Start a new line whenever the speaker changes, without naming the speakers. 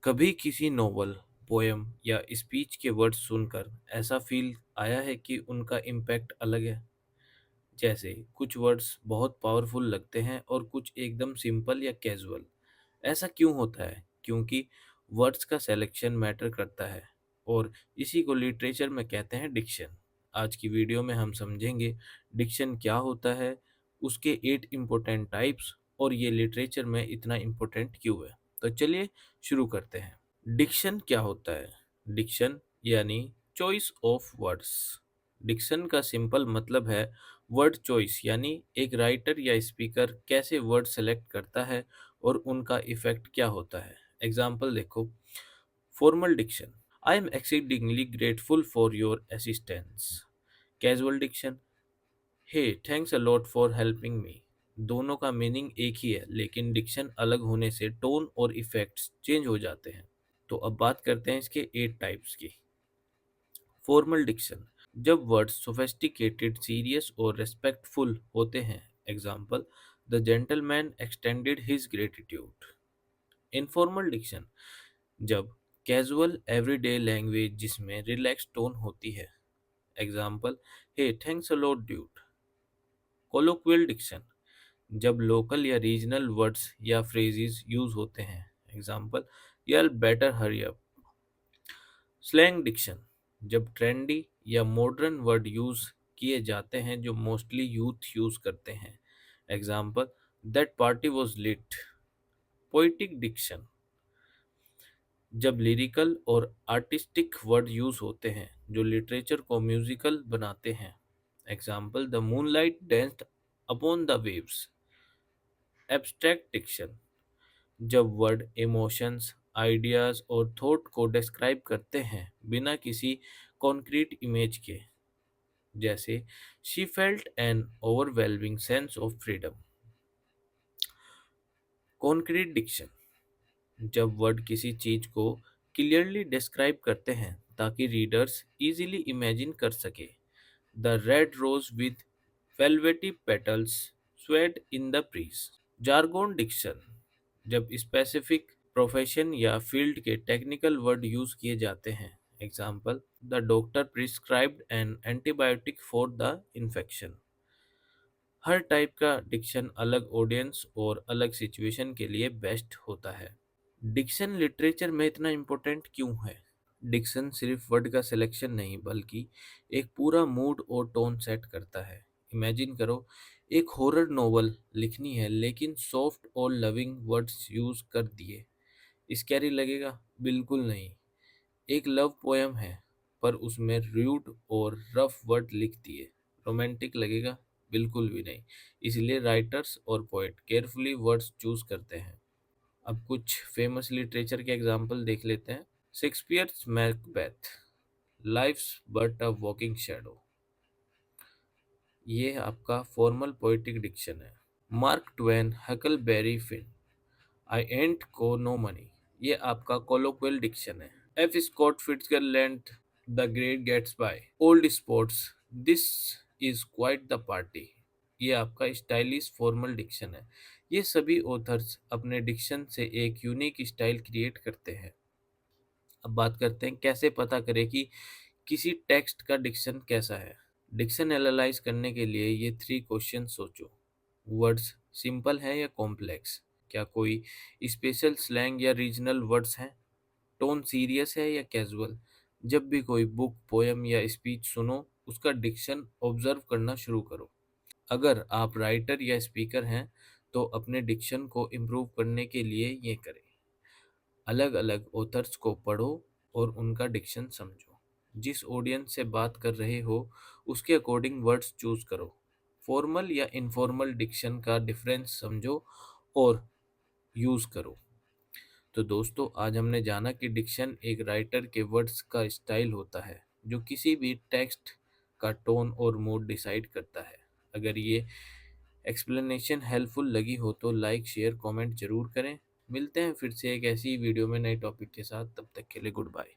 कभी किसी novel, poem या स्पीच के वर्ड्स सुनकर ऐसा फील आया है कि उनका इम्पैक्ट अलग है? जैसे कुछ वर्ड्स बहुत पावरफुल लगते हैं और कुछ एकदम सिंपल या कैजुअल। ऐसा क्यों होता है? क्योंकि वर्ड्स का सिलेक्शन मैटर करता है और इसी को लिटरेचर में कहते हैं डिक्शन। आज की वीडियो में हम समझेंगे डिक्शन क्या होता है, उसके 8 इम्पोर्टेंट टाइप्स और ये लिटरेचर में इतना इम्पोर्टेंट क्यों है। तो चलिए शुरू करते हैं। डिक्शन क्या होता है? डिक्शन यानी चॉइस ऑफ वर्ड्स। डिक्शन का सिंपल मतलब है वर्ड चॉइस, यानी एक राइटर या स्पीकर कैसे वर्ड सेलेक्ट करता है और उनका इफेक्ट क्या होता है। एग्जाम्पल देखो। Formal diction, I am exceedingly grateful for your assistance. Casual diction, hey thanks a lot for helping me. दोनों का मीनिंग एक ही है, लेकिन डिक्शन अलग होने से टोन और इफेक्ट्स चेंज हो जाते हैं। तो अब बात करते हैं इसके 8 टाइप्स की। फॉर्मल डिक्शन, जब वर्ड्स सोफेस्टिकेटेड, सीरियस और रेस्पेक्टफुल होते हैं। Example, the gentleman extended his gratitude. Informal diction, जब कैजुअल एवरीडे लैंग्वेज जिसमें रिलैक्स टोन होती है। Example, hey thanks a lot dude. Colloquial diction, जब लोकल या रीजनल वर्ड्स या फ्रेजेस यूज होते हैं। Example, y'all better hurry up. Slang diction, जब ट्रेंडी या मॉडर्न वर्ड यूज किए जाते हैं जो मोस्टली यूथ यूज करते हैं। Example, that party was lit. Poetic diction, जब लिरिकल और आर्टिस्टिक वर्ड यूज होते हैं जो लिटरेचर को म्यूजिकल बनाते हैं। Example, the moonlight danced upon the waves. Abstract diction, जब वर्ड इमोशंस, आइडियाज और थॉट को डिस्क्राइब करते हैं बिना किसी कॉन्क्रीट इमेज के। जैसे, she felt an overwhelming sense of freedom. Concrete diction, जब वर्ड किसी चीज को क्लियरली डिस्क्राइब करते हैं ताकि रीडर्स इजीली इमेजिन कर सके। The red rose with velvety petals swayed in the breeze। Jargon diction, जब स्पेसिफिक प्रोफेशन या फील्ड के टेक्निकल वर्ड यूज किए जाते हैं। Example, the doctor prescribed an antibiotic for the infection. हर टाइप का डिक्शन अलग ऑडियंस और अलग सिचुएशन के लिए बेस्ट होता है। डिक्शन लिटरेचर में इतना इम्पोर्टेंट क्यों है? डिक्शन सिर्फ वर्ड का सिलेक्शन नहीं, बल्कि एक पूरा मूड और टोन सेट करता है। इमेजिन करो, एक हॉरर नोवेल लिखनी है लेकिन सॉफ्ट और लविंग वर्ड्स यूज कर दिए। स्कैरी लगेगा? बिल्कुल नहीं। एक लव पोएम है पर उसमें रूड और रफ वर्ड लिख दिए, रोमांटिक लगेगा? बिल्कुल भी नहीं। इसलिए राइटर्स और पोएट केयरफुली वर्ड्स चूज करते हैं। अब कुछ फेमस लिटरेचर के एग्जाम्पल देख लेते हैं। Shakespeare's Macbeth, life's but a walking shadow. ये आपका फॉर्मल पोएटिक डिक्शन है। Mark Twain, Huckleberry Finn, I ain't got no money. ये आपका कोलोक्वियल डिक्शन है। F Scott Fitzgerald, the great Gatsby. Old sports, this is quite the party. ये आपका stylish formal Dickson है। ये सभी authors अपने डिक्शन से एक यूनिक स्टाइल क्रिएट करते हैं। अब बात करते हैं कैसे पता करें कि किसी टेक्स्ट का डिक्शन कैसा है। डिक्शन एनालाइज करने के लिए ये 3 क्वेश्चन सोचो। वर्ड्स सिंपल है या कॉम्प्लेक्स? क्या कोई स्पेशल स्लैंग या रीजनल वर्ड्स हैं? टोन सीरियस है या कैजुअल? जब भी कोई बुक, पोएम या स्पीच सुनो, उसका डिक्शन ऑब्जर्व करना शुरू करो। अगर आप राइटर या स्पीकर हैं तो अपने डिक्शन को इम्प्रूव करने के लिए ये करें। अलग अलग ऑथर्स को पढ़ो और उनका डिक्शन समझो। जिस ऑडियंस से बात कर रहे हो उसके अकॉर्डिंग वर्ड्स चूज करो। फॉर्मल या इनफॉर्मल डिक्शन का डिफरेंस समझो और यूज करो। तो दोस्तों, आज हमने जाना कि डिक्शन एक राइटर के वर्ड्स का स्टाइल होता है जो किसी भी टेक्स्ट का टोन और मूड डिसाइड करता है। अगर ये एक्सप्लेनेशन हेल्पफुल लगी हो तो लाइक, शेयर, कमेंट जरूर करें। मिलते हैं फिर से एक ऐसी ही वीडियो में नए टॉपिक के साथ। तब तक के लिए गुड बाय।